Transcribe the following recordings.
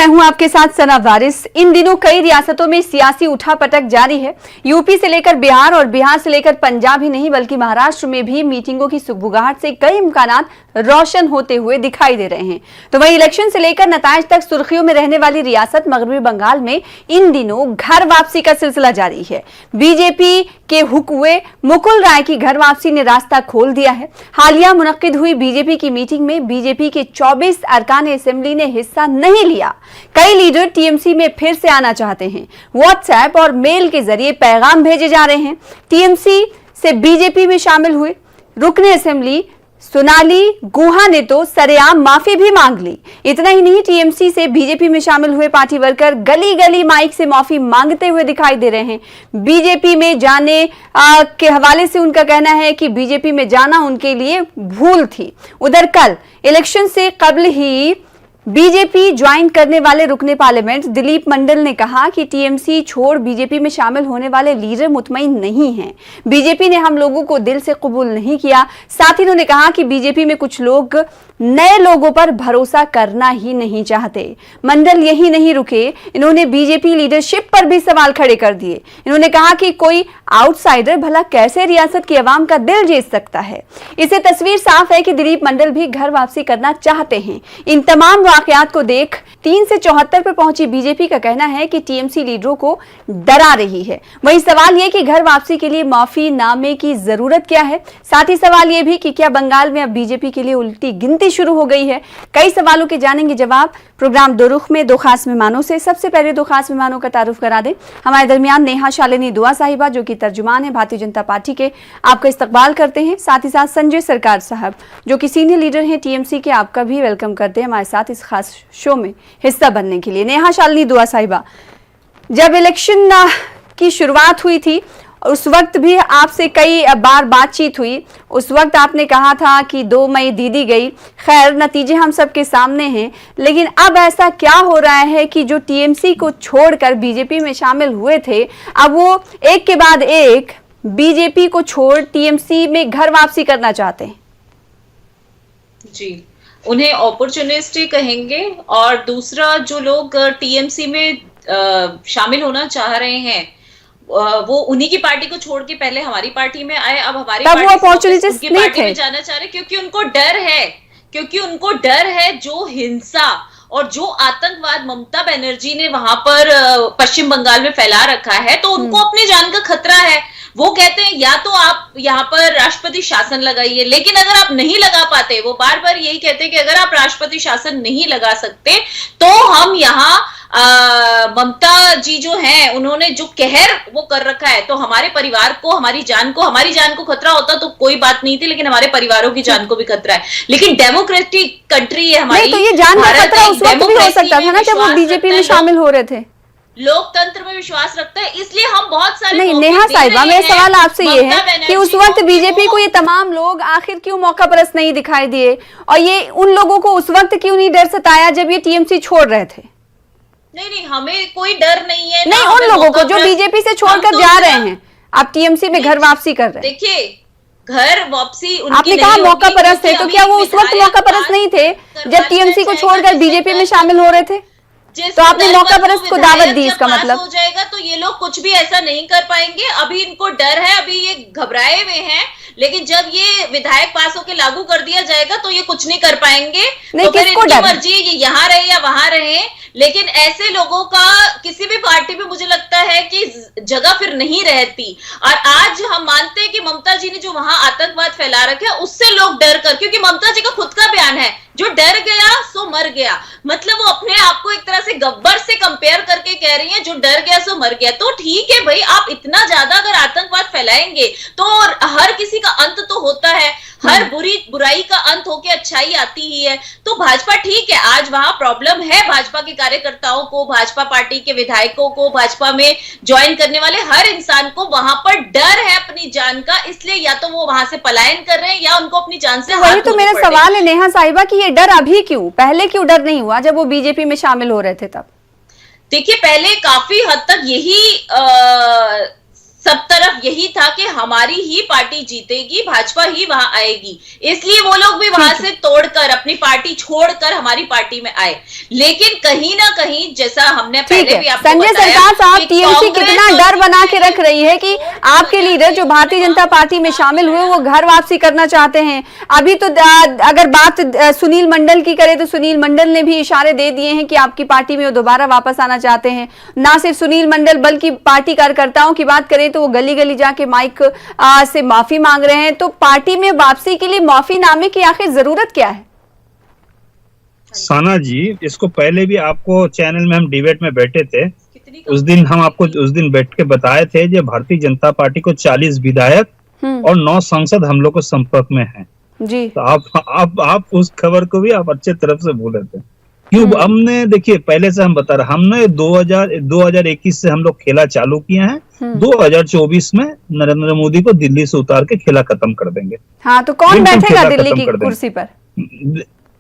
हूं आपके साथ सना वारिस। इन दिनों कई रियासतों में सियासी उठापटक जारी है। यूपी से लेकर बिहार और बिहार से लेकर पंजाब ही नहीं बल्कि महाराष्ट्र में भी मीटिंगों की सुगबुगाहट से कई इम्कानात रोशन होते हुए दिखाई दे रहे हैं। तो वहीं इलेक्शन से लेकर नताइज तक सुर्खियों में रहने वाली रियासत मगरबी बंगाल में इन दिनों घर वापसी का सिलसिला जारी है। बीजेपी के हुक्वे मुकुल राय की घर वापसी ने रास्ता खोल दिया है। हालिया मुनक्किद हुई बीजेपी की मीटिंग में बीजेपी के 24 अरकान असेंबली ने हिस्सा नहीं लिया। कई लीडर टीएमसी में फिर से आना चाहते हैं। व्हाट्सएप और मेल के जरिए पैगाम भेजे जा रहे हैं। टीएमसी से बीजेपी में शामिल हुए रुकने असेंबली सोनाली गुहा ने तो सरेआम माफी भी मांग ली। इतना ही नहीं, टीएमसी से बीजेपी में शामिल हुए पार्टी वर्कर गली गली माइक से माफी मांगते हुए दिखाई दे रहे हैं। बीजेपी में जाने के हवाले से उनका कहना है कि बीजेपी में जाना उनके लिए भूल थी। उधर कल इलेक्शन से कबल ही बीजेपी ज्वाइन करने वाले रुकने पार्लियामेंट दिलीप मंडल ने कहा कि टीएमसी छोड़ बीजेपी में शामिल होने वाले लीडर मुतमईन नहीं हैं। बीजेपी ने हम लोगों को दिल से कबूल नहीं किया। साथ ही उन्होंने कहा कि बीजेपी में कुछ लोग नए लोगों पर भरोसा करना ही नहीं चाहते। मंडल यही नहीं रुके, इन्होंने बीजेपी लीडरशिप पर भी सवाल खड़े कर दिए। इन्होंने कहा कि कोई आउटसाइडर भला कैसे रियासत की आवाम का दिल जीत सकता है। इससे तस्वीर साफ है कि दिलीप मंडल भी घर वापसी करना चाहते हैं। इन तमाम वाकयात को देख 3 से 74 पर पहुंची बीजेपी का कहना है कि टीएमसी लीडरों को डरा रही है। वही सवाल यह कि घर वापसी के लिए माफीनामे की जरूरत क्या है। साथ ही सवाल यह भी कि क्या बंगाल में अब बीजेपी के लिए उल्टी गिनती शुरू हो गई है। कई सवालों के जानेंगे जवाब प्रोग्राम दो रुख में 2 खास मेहमानों से। सबसे पहले 2 खास मेहमानों का तारुफ करा दें। हमारे दरमियान नेहा शालिनी दुआ साहिबा जो कि तर्जुमान है भारतीय जनता पार्टी के, आपका इस्तकबाल करते हैं। साथ ही साथ संजय सरकार साहब जो कि सीनियर लीडर हैं टीएमसी के, आपका भी वेलकम करते हैं हमारे साथ इस खास शो में हिस्सा बनने के लिए। नेहा शालिनी दुआ साहिबा, जब इलेक्शन की शुरुआत हुई थी उस वक्त भी आपसे कई बार बातचीत हुई। उस वक्त आपने कहा था कि 2 मई दे दी गई। खैर, नतीजे हम सबके सामने हैं, लेकिन अब ऐसा क्या हो रहा है कि जो टीएमसी को छोड़कर बीजेपी में शामिल हुए थे, अब वो एक के बाद एक बीजेपी को छोड़ टीएमसी में घर वापसी करना चाहते हैं? जी, उन्हें अपॉर्चुनिस्टी कहेंगे। और दूसरा, जो लोग टीएमसी में शामिल होना चाह रहे हैं वो उन्हीं की पार्टी को छोड़ के पहले हमारी पार्टी में आए, अब हमारी पार्टी में जाना चाह रहे क्योंकि उनको डर है जो हिंसा और जो आतंकवाद ममता बनर्जी ने वहां पर पश्चिम बंगाल में फैला रखा है, तो उनको अपनी जान का खतरा है। वो कहते हैं या तो आप यहाँ पर राष्ट्रपति शासन लगाइए, लेकिन अगर आप नहीं लगा पाते, वो बार बार यही कहते हैं कि अगर आप राष्ट्रपति शासन नहीं लगा सकते तो हम यहाँ ममता जी जो हैं उन्होंने जो कहर वो कर रखा है, तो हमारे परिवार को, हमारी जान को खतरा होता तो कोई बात नहीं थी, लेकिन हमारे परिवारों की जान को भी खतरा है। लेकिन डेमोक्रेटिक कंट्री है हमारी, तो ये जान का खतरा उस वक्त भी हो सकता था ना जब वो बीजेपी में शामिल हो रहे थे। लोकतंत्र में विश्वास रखता है, इसलिए हम बहुत सारे नहीं। नेहा साहिबा, मेरा सवाल आपसे ये है कि उस वक्त बीजेपी को ये तमाम लोग आखिर क्यों मौका परस्त नहीं दिखाई दिए, और ये उन लोगों को उस वक्त क्यों नहीं डर सताया जब ये टीएमसी छोड़ रहे थे? नहीं, हमें कोई डर नहीं है। नहीं, उन लोगों को जो बीजेपी से छोड़कर जा रहे हैं, आप टीएमसी में घर वापसी कर रहे हैं। देखिए, घर वापसी आपने कहा मौका परस्त है, तो क्या वो उस वक्त मौका परस्त नहीं थे जब टीएमसी को छोड़कर बीजेपी में शामिल हो रहे थे? तो आपने मौका परस्त को दावत दी, इसका मतलब हो जाएगा तो ये लोग कुछ भी ऐसा नहीं कर पाएंगे। अभी इनको डर है, अभी ये घबराए हुए हैं, लेकिन जब ये विधायक पास होकर लागू कर दिया जाएगा तो ये कुछ नहीं कर पाएंगे। तो फिर इनकी मर्जी, ये यहाँ रहे या वहां रहे। लेकिन ऐसे लोगों का किसी भी पार्टी में मुझे लगता है कि जगह फिर नहीं रहती। और आज हम मानते हैं कि ममता जी ने जो वहां आतंकवाद फैला रखा है उससे लोग डर कर, क्योंकि ममता जी का खुद का बयान है, जो डर गया सो मर गया। मतलब वो अपने आप को एक तरह से गब्बर से कंपेयर करके कह रही है, जो डर गया सो मर गया। तो ठीक है भाई, आप इतना ज्यादा अगर आतंकवाद फैलाएंगे तो हर किसी का अंत तो होता है, हर बुराई का अंत होके अच्छाई आती ही है। तो भाजपा ठीक है, आज वहां प्रॉब्लम है भाजपा के कार्यकर्ताओं को, भाजपा पार्टी के विधायकों को, भाजपा में ज्वाइन करने वाले हर इंसान को वहां पर डर है अपनी जान का, इसलिए या तो वो वहां से पलायन कर रहे हैं या उनको अपनी जान से वही तो मेरा सवाल है नेहा साहिबा कि ये डर अभी क्यों, पहले क्यों डर नहीं हुआ जब वो बीजेपी में शामिल हो रहे थे तब? देखिए, पहले काफी हद तक यही सब तरफ यही था कि हमारी ही पार्टी जीतेगी, भाजपा ही वहां आएगी, इसलिए वो लोग भी वहां से तोड़कर अपनी पार्टी छोड़कर हमारी पार्टी में आए। लेकिन कहीं ना कहीं जैसा हमने पहले भी आपको संजय सरकार साहब, टीएमसी कितना डर बना के रख रही है कि आपके लीडर जो भारतीय जनता पार्टी में शामिल हुए वो घर वापसी करना चाहते हैं। अभी तो अगर बात सुनील मंडल की करें तो सुनील मंडल ने भी इशारे दे दिए हैं कि आपकी पार्टी में वो दोबारा वापस आना चाहते हैं। ना सिर्फ सुनील मंडल बल्कि पार्टी कार्यकर्ताओं की बात करें तो वो गली गली जाके माइक से माफी मांग रहे हैं। तो पार्टी में वापसी के लिए माफीनामे की आखिर जरूरत क्या है? साना जी, इसको पहले भी आपको चैनल में हम डिबेट में बैठे थे, उस दिन हम आपको उस दिन बैठ के बताए थे जो भारतीय जनता पार्टी को 40 विधायक और 9 सांसद हम लोग को संपर्क में हैं जी। तो आप उस खबर को भी आप अच्छे तरफ से बोले थे। क्यों? हमने देखिए पहले से हम बता रहे, हमने 2021 से हम लोग खेला चालू किए हैं। 2024 में नरेंद्र मोदी को दिल्ली से उतार के खेला खत्म कर देंगे। हाँ, तो कौन बैठेगा दिल्ली की कुर्सी पर?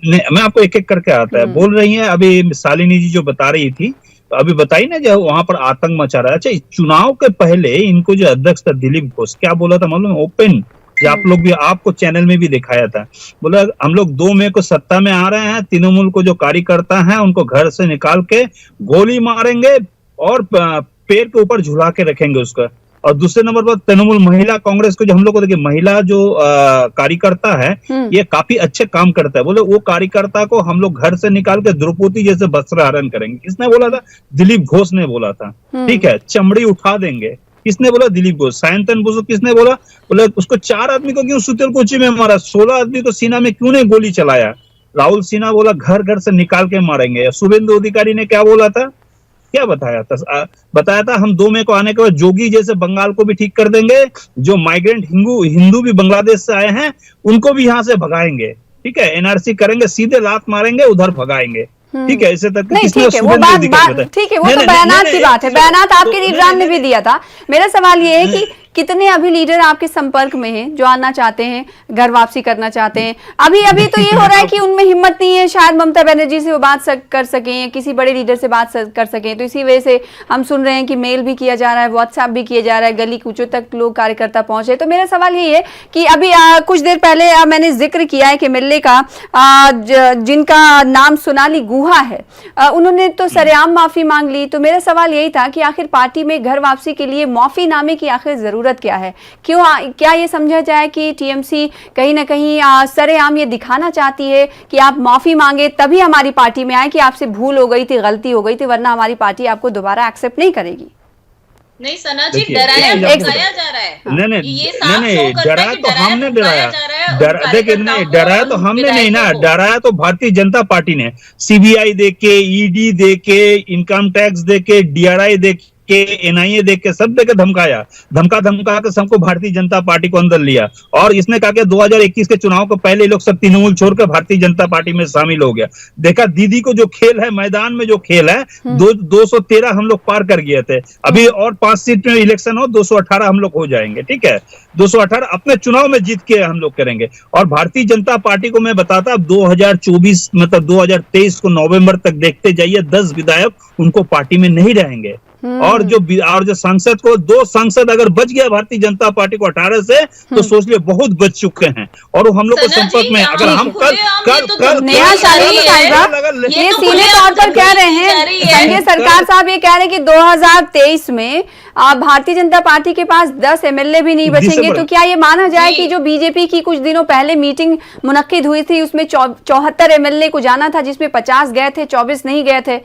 मैं आपको एक एक करके आता है। बोल रही हैं अभी शालिनी जी जो बता रही थी, तो अभी बताई ना जो वहां पर आतंक मचा रहा है। अच्छा, चुनाव के पहले इनको जो अध्यक्ष था दिलीप घोष, क्या बोला था मालूम है? ओपन, जो आप लोग भी, आपको चैनल में भी दिखाया था, बोला हम लोग 2 मई को सत्ता में आ रहे हैं, तृणमूल को जो कार्यकर्ता हैं उनको घर से निकाल के गोली मारेंगे और पैर के ऊपर झुला के रखेंगे उसका। और दूसरे नंबर पर तृणमूल महिला कांग्रेस को जो हम लोग को देखिए, महिला जो कार्यकर्ता है ये काफी अच्छे काम करता है, बोले वो कार्यकर्ता को हम लोग घर से निकाल के द्रौपदी जैसे वस्त्र हरण करेंगे। किसने बोला था? दिलीप घोष ने बोला था। ठीक है, चमड़ी उठा देंगे, किसने बोला? दिलीप घोष। सायंतन बसु किसने बोला? बोला उसको 4 आदमी को क्यों सुतेलकुची में मारा, 16 आदमी को सीना में क्यों नहीं गोली चलाया? राहुल सिन्हा बोला घर घर से निकाल के मारेंगे। शुभेंदु अधिकारी ने क्या बोला था? क्या बताया था? बताया था हम 2 मई को आने के बाद जोगी जैसे बंगाल को भी ठीक कर देंगे, जो माइग्रेंट हिंदू भी बांग्लादेश से आए हैं उनको भी यहाँ से भगाएंगे। ठीक है, एनआरसी करेंगे, सीधे लात मारेंगे, उधर भगाएंगे। ठीक है, इसे तक नहीं, ठीक है, वो बात ठीक है, वो तो बयानात की बात है, बयानात आपके लीडरान ने भी दिया था। मेरा सवाल ये है कि कितने अभी लीडर आपके संपर्क में हैं जो आना चाहते हैं, घर वापसी करना चाहते हैं? अभी तो ये हो रहा है कि उनमें हिम्मत नहीं है शायद ममता बनर्जी से वो बात कर सकें या किसी बड़े लीडर से बात कर सकें, तो इसी वजह से हम सुन रहे हैं कि मेल भी किया जा रहा है, व्हाट्सएप भी किया जा रहा है, गली कूचों तक लोग कार्यकर्ता पहुंचे। तो मेरा सवाल ये है कि अभी कुछ देर पहले मैंने जिक्र किया है कि मिलने का जिनका नाम सोनाली गुहा है, उन्होंने तो सरेआम माफी मांग ली। तो मेरा सवाल यही था कि आखिर पार्टी में घर वापसी के लिए माफीनामे की आखिर जरूरत क्या है? क्यों, क्या ये समझा जाए कि टीएमसी कहीं ना कहीं सरेआम ये दिखाना चाहती है कि आप माफी मांगे तभी हमारी पार्टी में आए कि आपसे भूल हो गई थी, गलती हो गई थी, वरना हमारी पार्टी आपको दोबारा एक्सेप्ट नहीं करेगी? नहीं सना जी, डराया जा रहा है। नहीं, डराया तो हमने देखिए, नहीं डराया तो हमने नहीं ना, डराया तो भारतीय जनता पार्टी ने। सीबीआई देके, ईडी देके, इनकम टैक्स देके, डीआरआई देके, एनआईए देख के, सब देके धमका के सबको भारतीय जनता पार्टी को अंदर लिया। और इसने कहा कि 2021 के चुनाव को पहले लोग सब तृणमूल छोड़कर भारतीय जनता पार्टी में शामिल हो गया। देखा दीदी को जो खेल है, मैदान में जो खेल है, 213 हम लोग पार कर गए थे। अभी और 5 सीट में इलेक्शन हो, 218 हम लोग हो जाएंगे। ठीक है, 218 अपने चुनाव में जीत के हम लोग करेंगे। और भारतीय जनता पार्टी को मैं बताता, 2024 मतलब 2023 को नवंबर तक देखते जाइए, 10 विधायक उनको पार्टी में नहीं रहेंगे। और जो सांसद को 2 सांसद अगर बच गया भारतीय जनता पार्टी को 18 से, तो सोच लिया बहुत बच चुके हैं। और हम लोग को संपर्क में, अगर हम कल ये सीधे तौर पर कह रहे हैं, संजय सरकार साहब ये कह रहे हैं कि 2023 में भारतीय जनता पार्टी के पास 10 एमएलए भी नहीं बचेंगे। तो क्या ये माना जाए कि जो बीजेपी की कुछ दिनों पहले मीटिंग मुनक्किद हुई थी उसमें 74 एमएलए को जाना था, जिसमें 50 गए थे, 24 नहीं गए थे,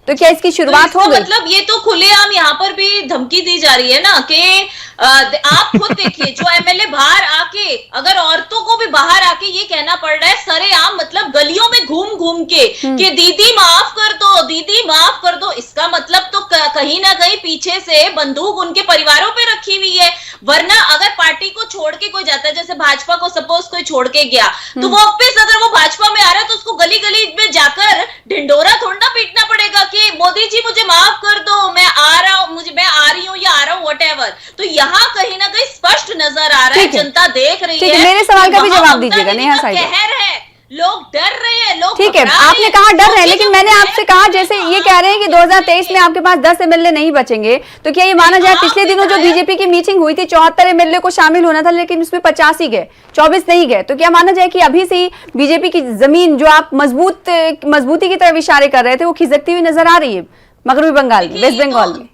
तो क्या इसकी शुरुआत हो गई? मतलब ये तो खुलेआम यहाँ पर भी धमकी दी जा रही है ना कि आप खुद देखिए, जो एमएलए बाहर आके, अगर औरतों को भी बाहर आके ये कहना पड़ रहा है सरेआम, मतलब गलियों में घूम घूम के कि दीदी माफ कर दो, दीदी माफ कर दो, इसका मतलब तो कहीं ना कहीं पीछे से बंदूक उनके परिवारों पे रखी हुई है। वरना अगर पार्टी को छोड़ के कोई जाता है, जैसे भाजपा को सपोज कोई छोड़ के गया, तो वापस अगर वो भाजपा में आ रहा है तो उसको गली गली में जाकर ढिंडोरा थोड़ा पीटना पड़ेगा कि मोदी जी मुझे माफ कर दो, मैं आ रहा हूँ, मैं आ रही हूँ या आ रहा हूँ, व्हाटएवर। तो यहाँ कहीं ना कहीं स्पष्ट नजर आ रहा है, जनता देख रही है। मेरे सवाल का भी जवाब दीजिएगा। नेहा साहिबा, कहर है, लोग डर रहे हैं, लोग ठीक है, आपने कहा डर रहे हैं, लेकिन मैंने आपसे कहा जैसे ये कह रहे हैं कि 2023 में आपके पास 10 एमएलए नहीं बचेंगे, तो क्या ये माना जाए पिछले दिनों जो बीजेपी की मीटिंग हुई थी 74 एमएलए को शामिल होना था, लेकिन उसमें 50 ही गए, 24 नहीं गए, तो क्या माना जाए कि अभी से ही बीजेपी की जमीन जो आप मजबूती की तरफ इशारे कर रहे थे वो खिसकती हुई नजर आ रही है मगरबी बंगाल में, वेस्ट बंगाल में?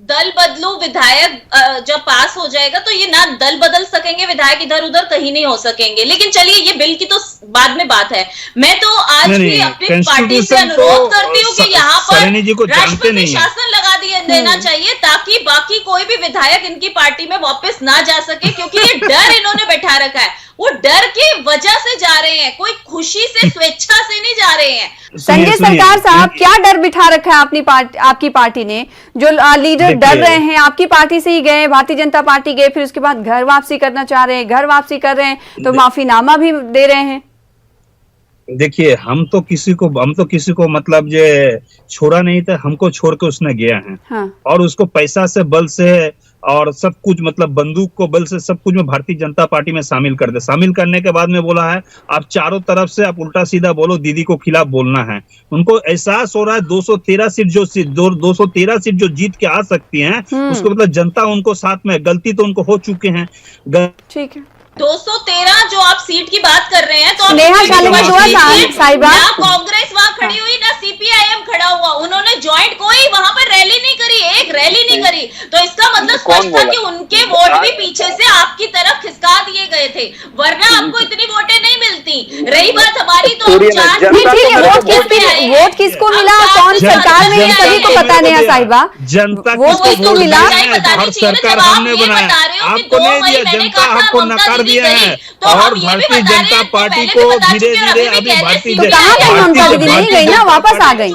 दल बदलू विधायक जब पास हो जाएगा तो ये ना दल बदल सकेंगे, विधायक इधर उधर कहीं नहीं हो सकेंगे। लेकिन चलिए ये बिल की तो बाद में बात है। मैं तो आज भी अपनी पार्टी से अनुरोध करती हूँ कि यहाँ पर राष्ट्रपति शासन लगा देना चाहिए ताकि बाकी कोई भी विधायक इनकी पार्टी में वापस ना जा सके, क्योंकि ये डर इन्होंने बैठा रखा है। वो डर की वजह से जा रहे हैं, कोई खुशी से स्वेच्छा से नहीं जा रहे हैं। संजय सरकार साहब, क्या डर बिठा रखा है आपकी पार्टी ने? जो लीडर डर रहे हैं, आपकी पार्टी से ही गए, भारतीय जनता पार्टी गए, फिर उसके बाद घर वापसी करना चाह रहे हैं, घर वापसी कर रहे हैं तो माफीनामा भी दे रहे हैं। देखिए, हम तो किसी को मतलब जे छोड़ा नहीं था, हमको छोड़ के उसने गया है। हाँ। और उसको पैसा से, बल से और सब कुछ, मतलब बंदूक को बल से सब कुछ में भारतीय जनता पार्टी में शामिल कर दे। शामिल करने के बाद में बोला है आप चारों तरफ से आप उल्टा सीधा बोलो, दीदी को खिलाफ बोलना है। उनको एहसास हो रहा है 213 सीट जो जीत के आ सकती हैं, उसको मतलब जनता उनको साथ में, गलती तो उनको हो चुके हैं। ठीक है, 213 जो आप सीट की बात कर रहे हैं, तो नेहा साहिबा, ना कांग्रेस वहां खड़ी हुई ना सीपीआईएम खड़ा हुआ, उन्होंने ज्वाइंट कोई वहां पर रैली नहीं करी, एक रैली नहीं करी। तो इसका मतलब स्पष्ट था कि उनके वोट भी पीछे से आपकी तरफ खिसका दिए गए थे, वरना आपको इतनी वोटें नहीं मिलती। रही बात हमारी, तो वोट किसको मिला, कौन सरकार में, ये सभी को पता नहीं है साहिबा। जनता वोट किसको मिला, सरकार हमने बनाया, आपको नहीं दिया, जनता आपको नकार दिया है। और भारतीय जनता पार्टी को धीरे धीरे अभी भारतीय ममता दीदी नहीं गई ना, वापस आ गई,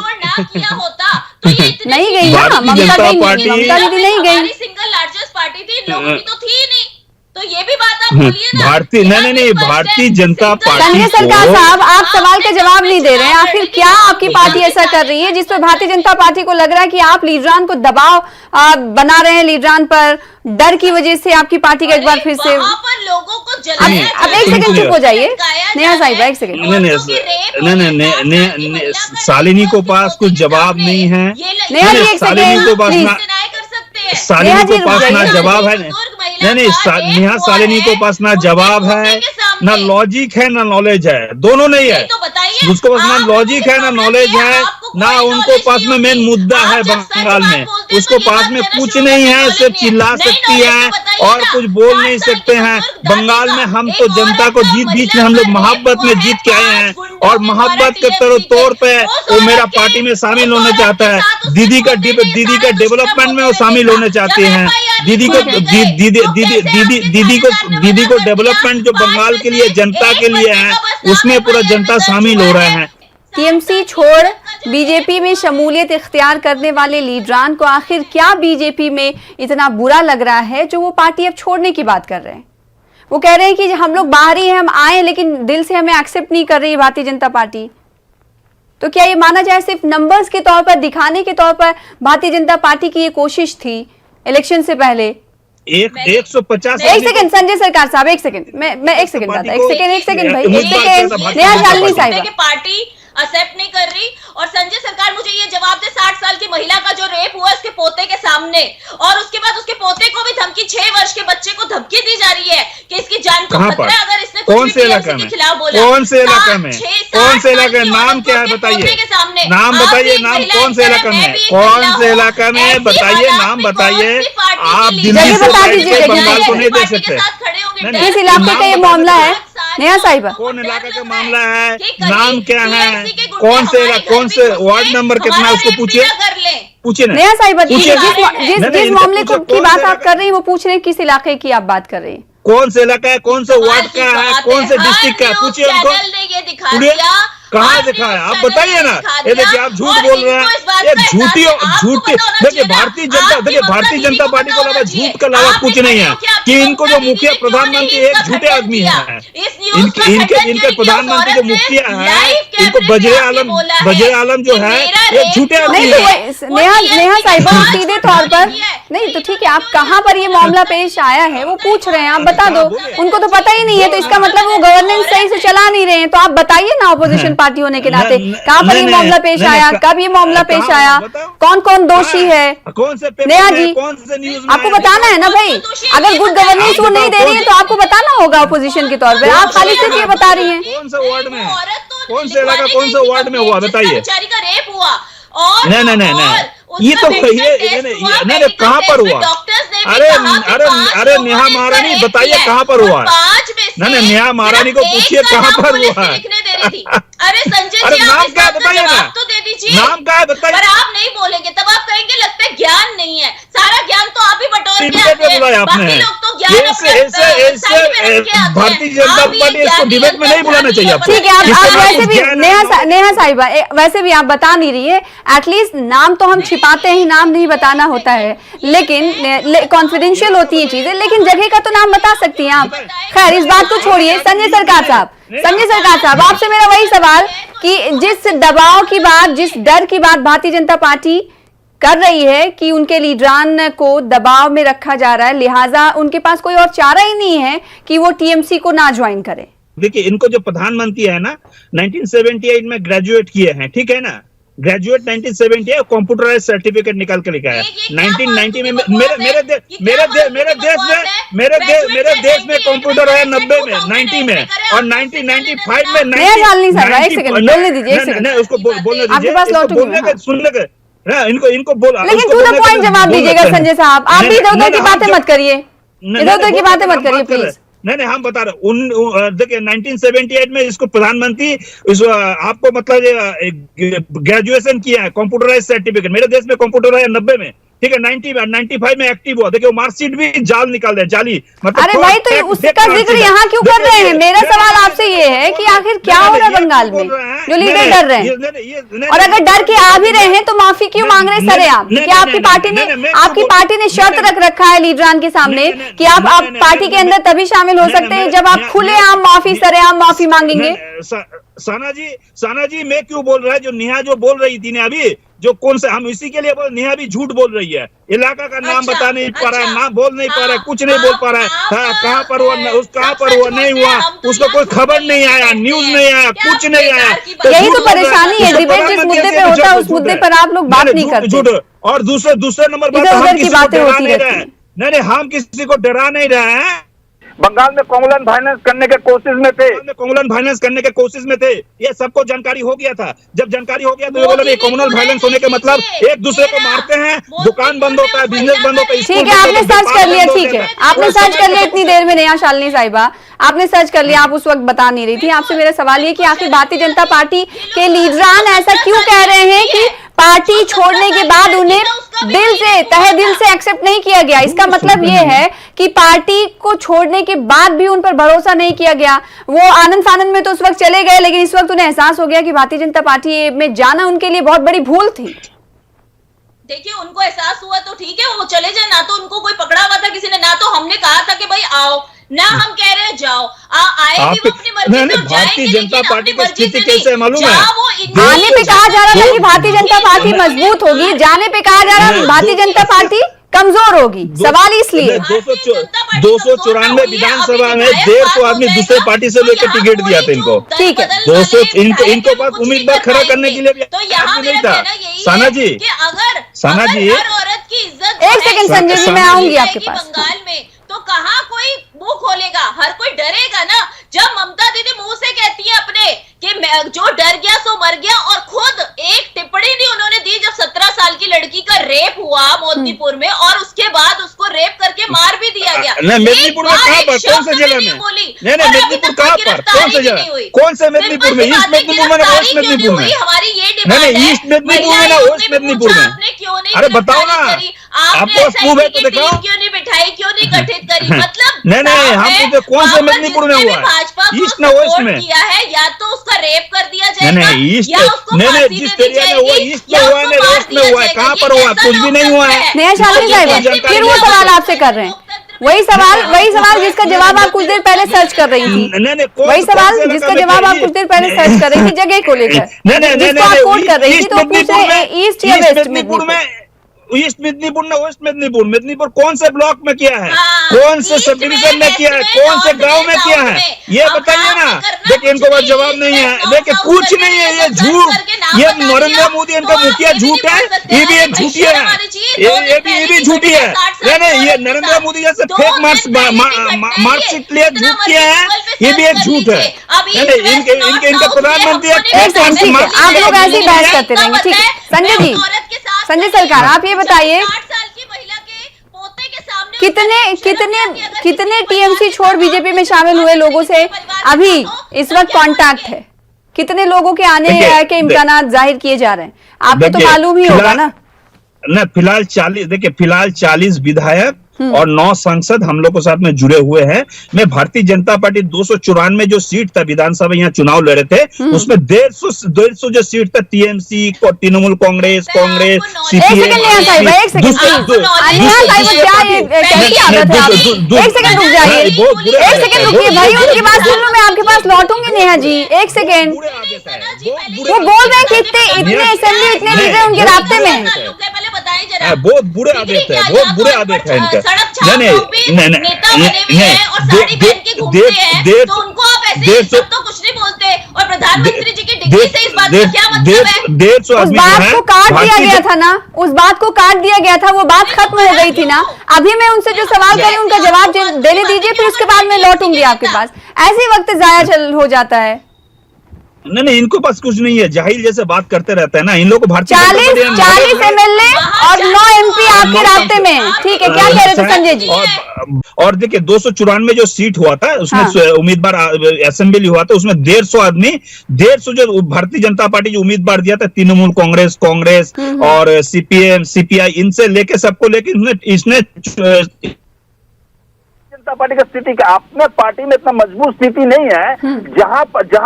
नहीं गई ना ममता दीदी नहीं गई, सिंगल लार्जेस्ट पार्टी थी, लोगों की तो थी नहीं। तो ये भी बात आप बोलिए ना। भारतीय जनता पार्टी। संजय सरकार साहब, आप सवाल का जवाब नहीं दे रहे हैं। आखिर क्या आपकी पार्टी ऐसा कर रही है जिस पर भारतीय जनता पार्टी को लग रहा है कि आप लीडरान को दबाव बना रहे हैं, लीडरान पर डर की वजह से आपकी पार्टी का एक बार फिर से लोगों को अब एक सेकंड चुप हो जाइए नेहा साहिबा, एक सेकंड। नहीं, शालिनी को पास कुछ जवाब नहीं है, शालिनी को पास ना जवाब है, नहीं, शालिनी को पास ना जवाब है, ना लॉजिक है, ना नॉलेज है, दोनों नहीं है। उसको पास ना लॉजिक है, ना नॉलेज है, ना उनको पास में मेन मुद्दा है बंगाल में। उसको पास में कुछ नहीं है, सिर्फ चिल्ला सकती है और कुछ बोल नहीं सकते हैं। बंगाल में हम तो जनता को बीच में हम लोग मोहब्बत में जीत के आए हैं, और मोहब्बत के तौर पे वो मेरा पार्टी में शामिल होना चाहता है। दीदी का डेवलपमेंट में वो शामिल होना चाहते हैं। दीदी को डेवलपमेंट जो बंगाल के लिए, जनता के लिए है, उसमें पूरा जनता शामिल हो रहे हैं। टीएमसी छोड़ बीजेपी में शमूलियत इख्तियार करने वाले लीडरान को आखिर क्या बीजेपी में इतना बुरा लग रहा है जो वो पार्टी अब छोड़ने की बात कर रहे हैं? वो कह रहे हैं कि हम लोग बाहरी हैं, हम आए, लेकिन दिल से हमें एक्सेप्ट नहीं कर रही है भारतीय जनता पार्टी। तो क्या ये माना जाए सिर्फ नंबर्स के तौर पर, दिखाने के तौर पर भारतीय जनता पार्टी की ये कोशिश थी इलेक्शन से पहले? 150। एक सेकंड संजय सरकार साहब, एक सेकंड, मैं एक सेकंड भाई, एक सेकंड नेहा शालिनी साहिबा, पार्टी एक्सेप्ट नहीं कर रही। और संजय सरकार मुझे ये जवाब दे, 60 साल की महिला का जो रेप हुआ उसके पोते के सामने, और उसके बाद उसके पोते को भी धमकी, 6 वर्ष के बच्चे को धमकी दी जा रही है कि इसकी जान को खतरा है अगर इसने कौन से इलाके में, कौन से इलाके में, कौन से इलाके, नाम क्या है बताइए, नाम बताइए, नाम कौन से इलाके में, कौन से इलाके में बताइए, नाम बताइए। आप दिल्ली से बंगाल को नहीं दे सकते। किस इलाके का ये मामला है नेहा साहिबा? कौन इलाके का मामला है, नाम क्या है, कौन से वार्ड नंबर कितना है, उसको पूछिए ना नेहा साहिबा। जिस मामले की बात आप कर रही हैं वो पूछ रहे हैं किस इलाके की आप बात कर रही हैं, कौन से इलाका है, कौन से वार्ड का है, कौन से डिस्ट्रिक्ट का है, पूछिए उनको। कहाँ दिखा है आप बताइए ना। ये देखिए आप झूठ बोल रहे हैं, ये झूठी। देखिए भारतीय जनता पार्टी को अलावा झूठ के अलावा कुछ नहीं है कि इनको जो मुखिया प्रधानमंत्री एक झूठे आदमी है, इनके प्रधानमंत्री जो मुखिया है इनको बजरे आलम जो है ये झूठे नहीं तो नेहा साहिबा सीधे तौर पर नहीं तो ठीक है, आप कहाँ पर ये मामला पेश आया है वो पूछ रहे हैं, आप बता दो। उनको तो पता ही नहीं है, तो इसका मतलब वो गवर्नेंस सही से चला नहीं रहे हैं। तो आप बताइए ना, अपोजिशन पार्टी होने के नाते कहाँ पर ये मामला पेश आया, कब ये मामला पेश आया, कौन कौन दोषी है। नेहा जी आपको बताना है ना भाई, अगर गुड गवर्नेंस वो नहीं दे रही है तो आपको बताना होगा अपोजिशन के तौर पर। आप खाली सिर्फ ये बता रही हैं। कौन सा वार्ड में, कौन से इलाका, कौन सा वार्ड में हुआ बताइए। कर्मचारी का रेप हुआ और नहीं ये तो नहीं कहाँ पर हुआ। अरे नेहा महारानी बताइए कहाँ पर हुआ। नहीं नेहा महारानी को पूछिए कहाँ पर हुआ है। अरे संजय जी नाम क्या बताइए ना, तो दे दीजिए, नाम क्या है बताइए। पर आप नहीं बोलेंगे तब आप कहेंगे लगता है ज्ञान नहीं है, सारा ज्ञान तो आप ही बटोर के आते हैं, बाकी लोग तो ज्ञान भारतीय जनता पार्टी इसको डिबेट में नहीं बुलाना चाहिए। ठीक है, आप वैसे भी नेहा साहिबा वैसे भी आप बता नहीं रही है, एटलीस्ट नाम तो हम छिपाते हैं, नाम नहीं बताना होता है, लेकिन कॉन्फिडेंशियल होती है चीजें, लेकिन जगह का तो नाम बता सकती हैं आप। खैर इस बात को छोड़िए। संजय सरकार साहब आपसे मेरा वही सवाल कि जिस दबाव की बात, जिस डर की बात भारतीय जनता पार्टी कर रही है कि उनके लीडरान को दबाव में रखा जा रहा है, लिहाजा उनके पास कोई और चारा ही नहीं है कि वो टीएमसी को ना ज्वाइन करें। देखिए इनको जो प्रधानमंत्री है ना 1978 में ग्रेजुएट किए हैं, ठीक है ना, ग्रेजुएट 1978 कंप्यूटराइज सर्टिफिकेट निकाल के लेकर आया। 1990 में मेरे देश में कंप्यूटर आया 90 में, 90 में, और 1995 में उसको बोलने दीजिए, सुनने के इनको बोला। लेकिन टू द पॉइंट जवाब दीजिएगा संजय साहब, आप भी इधर उधर की बातें मत करिए, इधर उधर की बातें मत करिए प्लीज। नहीं हम बता रहे देखिए 1978 में इसको प्रधानमंत्री आपको मतलब ग्रेजुएशन किया है, कंप्यूटराइज सर्टिफिकेट। मेरे देश में कंप्यूटर है 90 में, ठीक है, 95 में एक्टिव हुआ। देखिए मार्कशीट भी जाल निकाल दे, जाली मतलब। अरे भाई तो उसका जिक्र यहाँ क्यों कर रहे हैं? मेरा सवाल आपसे ये है कि आखिर क्या हो रहा है बंगाल में जो लीडर डर रहे हैं, और अगर डर के आ भी रहे हैं तो माफी क्यों मांग रहे हैं सरेआम? क्या आपकी पार्टी ने शर्त रख रखा है लीडरान के सामने कि आप पार्टी के अंदर तभी शामिल हो सकते हैं जब आप खुलेआम सरेआम माफी मांगेंगे? साना जी मैं क्यों बोल रहा है, जो नेहा जो बोल रही थी ना अभी, जो कौन सा, हम इसी के लिए बोल, नेहा भी झूठ बोल रही है, इलाका का नाम बता नहीं पा रहा है, नाम बोल नहीं पा रहा है, कुछ नहीं बोल पा रहा है, कहाँ पर हुआ नहीं हुआ, उसको कोई खबर नहीं आया, न्यूज नहीं आया, कुछ नहीं आया। यही तो परेशानी है, डिबेट जिस मुद्दे पे होता है उस मुद्दे पर आप लोग बात नहीं करते। झूठ। और दूसरे नंबर बात, हम किसी को डरा नहीं रहे हैं, नहीं हम किसी को डरा नहीं रहे हैं। बंगाल में कॉमनवेल्थ फाइनेंस करने के कोशिश में थे, ये सबको जानकारी हो गया था। जब जानकारी हो गया तो ये बोला कॉमनवेल्थ फाइनेंस होने के मतलब एक दूसरे को मारते हैं, दुकान बंद होता है, बिजनेस बंद होता है। ठीक है, आपने सर्च कर लिया, ठीक है, आपने सर्च कर लिया इतनी देर में। नेहा शालिनी साहिबा आपने सर्च कर लिया, आप उस वक्त बता नहीं रही थी। आपसे मेरा सवाल ये कि आखिर भारतीय जनता पार्टी के लीडरान ऐसा क्यों कह रहे हैं कि पार्टी छोड़ने के बाद उन्हें तहे दिल से एक्सेप्ट नहीं किया गया? इसका मतलब ये है कि पार्टी को छोड़ने के बाद भी उन पर भरोसा नहीं किया गया। वो आनंद फानंद में तो उस वक्त चले गए, लेकिन इस वक्त उन्हें एहसास हो गया कि भारतीय जनता पार्टी में जाना उनके लिए बहुत बड़ी भूल थी। देखिए उनको एहसास हुआ तो ठीक है, वो चले जाए, ना तो उनको कोई पकड़ा हुआ था किसी ने, ना तो हमने कहा था कि भाई आओ, ना हम कह रहे हैं जाओ, आए भी वो अपनी मर्जी से भारतीय जनता पार्टी की स्थिति कैसे मालूम है? आने पे कहा जा रहा था कि भारतीय जनता पार्टी मजबूत होगी, जाने पे कहा जा रहा है भारतीय जनता पार्टी कमजोर होगी। सवाल इसलिए 294 विधानसभा में 150 आदमी दूसरे पार्टी से लेकर टिकट दिया था इनको, ठीक है, 200 इनको पास उम्मीदवार खड़ा करने के लिए भी नहीं था। साना जी औरत की इज्जत, एक सेकंड संजय जी मैं आऊंगी आपके पास। बंगाल में तो कहाँ कोई मुंह खोलेगा, हर कोई डरेगा ना। जब ममता दीदी मुंह से कहती है अपने कि जो डर गया सो मर गया, और खुद एक टिप्पणी भी उन्होंने दी जब 17 साल की लड़की का रेप हुआ मोतीपुर में, और उसके बाद उसको रेप करके मार भी दिया गया। मेदिनीपुर में कहाँ पर, कौन से जिले में? नहीं मेदिनीपुर कहाँ पर, कौन से जगह, कौन से मेदिनीपुर में? ईस्ट मेदिनीपुर में, वेस्ट मेदिनीपुर में? हमारी ये डिमांड है, ईस्ट मेदिनीपुर में ना वेस्ट मेदिनीपुर में? आपने क्यों नहीं, अरे बताओ ना, आपको प्रूफ है तो दिखाओ। क्यों नहीं बिठाई, क्यों नहीं गठित करी? मतलब नहीं हम पूछे कौन से मेदिनीपुर में हुआ है? भाजपा ईस्ट ना वेस्ट में किया है, या तो उसका रेप कर दिया जाएगा, नहीं ईस्ट, नहीं जिस एरिया में हुआ ईस्ट में हुआ है, वेस्ट में हुआ है, कहाँ पर हुआ? कुछ भी नहीं हुआ है। नेहा शालिनी साहिबा फिर वो सवाल आपसे कर रहे हैं, वही सवाल जिसका जवाब आप कुछ देर पहले सर्च कर रही थी। वही सवाल जिसका जवाब आप कुछ देर पहले सर्च कर रही थी जगह को लेकर, जिसको आप कोट कर रही थी, तो पूछ रहे हैं ईस्ट या वेस्ट मिदनीपुर में। ईस्ट मिदनीपुर ना वेस्ट मिदनीपुर कौन से ब्लॉक में किया है, कौन से सब डिवीजन में किया है, कौन से गांव में किया है, ये बताइए ना। देखिए इनको बस जवाब नहीं है, देखिए कुछ नहीं है, ये झूठ, ये नरेंद्र मोदी इनका मुखिया झूठ है, ये भी एक झूठी है, ये भी झूठी है। नहीं ये नरेंद्र मोदी जैसे फेक मार्कशीट लिए झूठ किया है, ये भी एक झूठ है। इनका प्रधानमंत्री आप लोग ऐसे ही बहस करते रहेंगे, ठीक है। संजय जी, संजय सरकार, आप ये बताइए कितने टीएमसी छोड़ बीजेपी में शामिल हुए लोगों से अभी इस वक्त कांटेक्ट है, कितने लोगों के आने के इम्कानात जाहिर किए जा रहे हैं, आपको तो मालूम ही होगा ना। फिलहाल 40 विधायक और 9 सांसद हम लोग के साथ में जुड़े हुए हैं। मैं भारतीय जनता पार्टी 294 जो सीट था विधानसभा यहाँ चुनाव लड़े थे, उसमें 150 जो सीट था टीएमसी, तृणमूल कांग्रेस, सीपीएम। एक सेकंड रुक जाइए भाई, उनकी बात सुन लो, मैं आपके पास लौटूंगी। नेहा जी एक सेकंड, वो बोल रहे हैं कि इतने असेंबली, इतने लीडर उनके रास्ते में हैं। बहुत बुरे आदत है, बहुत बुरे आदत है इनका। प्रधानमंत्री जी की डिग्री से इस बात का क्या मतलब है? उस बात को काट दिया गया था ना, उस बात को काट दिया गया था, वो बात खत्म हो गई थी ना। अभी मैं उनसे जो सवाल करी उनका जवाब देने दीजिए, फिर उसके बाद मैं लौटूंगी आपके पास। ऐसे ही वक्त जाया हो जाता है। नहीं इनको पास कुछ नहीं है, जाहिल जैसे बात करते रहते हैं ना इन लोग को। 40 एमएलए और 9 एमपी आपके रास्ते में, ठीक है। क्या कह रहे थे संजय जी? और देखिए 294 जो सीट हुआ था उसमें उम्मीदवार असेंबली हुआ था, उसमें 150 आदमी, 150 जो भारतीय जनता पार्टी जो उम्मीदवार दिया था, तृणमूल कांग्रेस और सीपीएम, सीपीआई, इनसे लेके सबको लेके इसने पार्टी का स्थिति का अपने पार्टी में इतना मजबूत स्थिति नहीं है जहां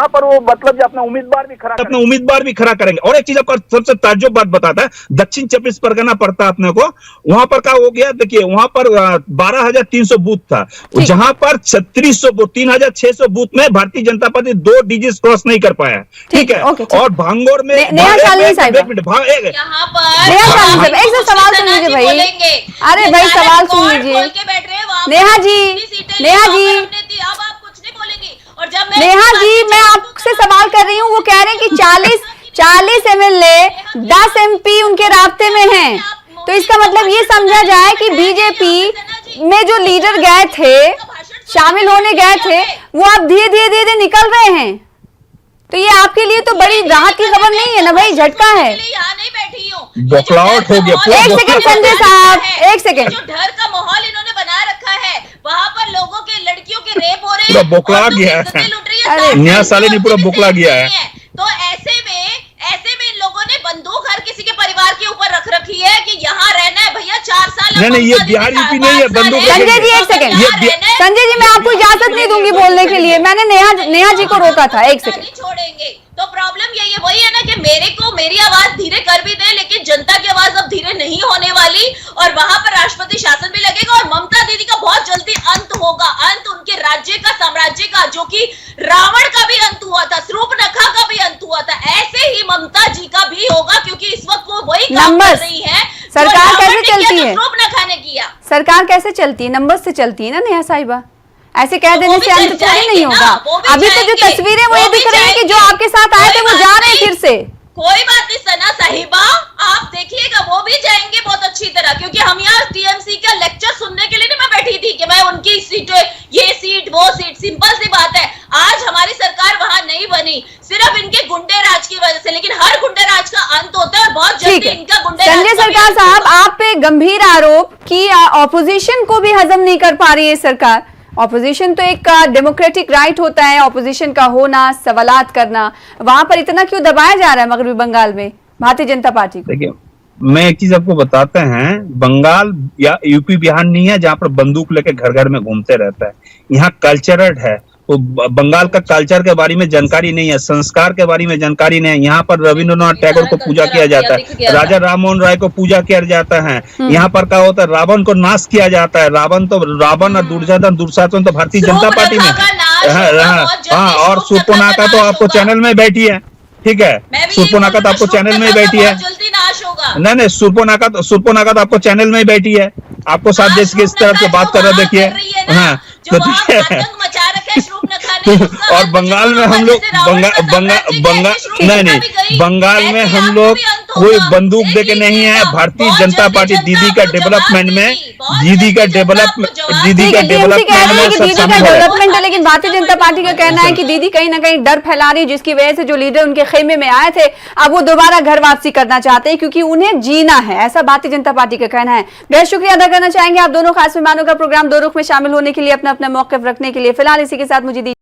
पर वो मतलब अपना उम्मीदवार भी खड़ा करेंगे। और एक चीज आपको सबसे ताज्जुब बात बताता है, दक्षिण 24 परगना पड़ता है अपने को, वहां पर क्या हो गया, देखिए वहां पर 12,300 बूथ था, जहां पर 3600 बूथ में Bharatiya Janata party 2 digit cross नहीं कर पाया, ठीक है। और भांगोर में अरे भाई सवाल सुन लीजिए। नेहा जी, नेहा जी मैं आपसे सवाल कर रही हूँ, वो कह रहे हैं कि 40 एमएलए 10 एमपी उनके रास्ते में हैं, तो इसका मतलब ये समझा जाए कि बीजेपी में जो लीडर गए थे, शामिल होने गए थे, वो अब धीरे धीरे निकल रहे हैं। तो ये आपके लिए तो बड़ी राहत की खबर नहीं है ना भाई, झटका है। बौखलाहट हो गया। एक सेकंड संजय साहब, एक सेकंड। जो डर का माहौल इन्होंने बना रखा है, वहाँ पर लोगों के, लड़कियों के रेप हो रहे हैं, पूरा बौखला गया है, न्याय सालिनी पूरा बौखला गया है। तो ऐसे में इन लोगों ने बंदूक हर किसी के परिवार के ऊपर रख रखी है कि यहाँ रहना है भैया 4 साल। नहीं ये बिहार यूपी नहीं है, बंदूक। संजय जी एक सेकंड, संजय जी मैं आपको इजाजत नहीं दूंगी बोलने के लिए, मैंने नेहा जी को रोका था। एक सेकंड, छोड़ेंगे तो प्रॉब्लम यही है, वही है ना कि मेरी आवाज धीरे कर भी दे, लेकिन जनता की आवाज अब धीरे नहीं होने वाली, और वहां पर राष्ट्रपति शासन भी लगेगा, और ममता दीदी का बहुत जल्दी अंत होगा, अंत उनके राज्य का, साम्राज्य का, जो कि रावण का भी अंत हुआ था, शूर्पणखा का भी अंत हुआ था, ऐसे ही ममता जी का भी होगा, क्योंकि इस वक्त वो वही काम कर रही है। सरकार कैसे चलती है? शूर्पणखा ने किया। सरकार कैसे चलती है? नंबर से चलती है ना नेहा साहिबा, ऐसे कह देने से अंत थोड़ी नहीं होगा। अभी तो जो तस्वीरें वो ये दिख रही है कि जो आपके साथ आए थे वो जा रहे हैं फिर से। कोई बात नहीं सना साहिबा, आप देखिएगा वो भी जाएंगे बहुत अच्छी तरह, क्योंकि हम यहाँ टीएमसी का लेक्चर सुनने के लिए नहीं मैं बैठी थी कि मैं उनकी सीट, ये सीट, वो सीट, सिंपल सी बात है। आज हमारी सरकार वहां नहीं बनी सिर्फ इनके गुंडे राज की वजह से, लेकिन हर गुंडे राज का अंत होता है और बहुत जल्दी इनका गुंडे राज। संजय सरकार साहब, आप पे गंभीर आरोप कि ऑपोजिशन को भी हजम नहीं कर पा रही है सरकार। ऑपोजिशन तो एक डेमोक्रेटिक राइट होता है, ऑपोजिशन का होना, सवालात करना, वहां पर इतना क्यों दबाया जा रहा है मगरबी बंगाल में भारतीय जनता पार्टी को? देखिए मैं एक चीज आपको बताते हैं, बंगाल या यूपी बिहार नहीं है जहां पर बंदूक लेके घर घर में घूमते रहता है। यहाँ कल्चरल है, बंगाल का कल्चर के बारे में जानकारी नहीं है, संस्कार के बारे में जानकारी नहीं है। यहाँ पर रविंद्रनाथ टैगोर को पूजा किया जाता है, राजा राम मोहन राय को पूजा किया जाता है। यहाँ पर क्या होता है, रावण को नाश किया जाता है। रावण और दुर्शासन तो भारतीय जनता पार्टी में हाँ, और सुर्पनाखा तो आपको चैनल में बैठी है, ठीक है, सुर्पनाखा तो आपको चैनल में बैठी है। नहीं, सुर्पनाखा तो आपको चैनल में बैठी है, आपको साथ देश की इस तरफ से बात कर रहे देखिए। हाँ, तो और बंगाल में हम लोग बंगाल में हम लोग कोई बंदूक देके नहीं है। भारतीय जनता पार्टी दीदी का डेवलपमेंट में डेवलपमेंट है, लेकिन भारतीय जनता पार्टी का कहना है कि दीदी कहीं ना कहीं डर फैला रही है, जिसकी वजह से जो लीडर उनके खेमे में आए थे अब वो दोबारा घर वापसी करना चाहते हैं, क्योंकि उन्हें जीना है, ऐसा भारतीय जनता पार्टी का कहना है। बेहद शुक्रिया अदा करना चाहेंगे आप दोनों खास मेहमानों का प्रोग्राम दो रुख में शामिल होने के लिए, अपना अपना मौक़िफ़ रखने के लिए। फिलहाल इसी के साथ मुझे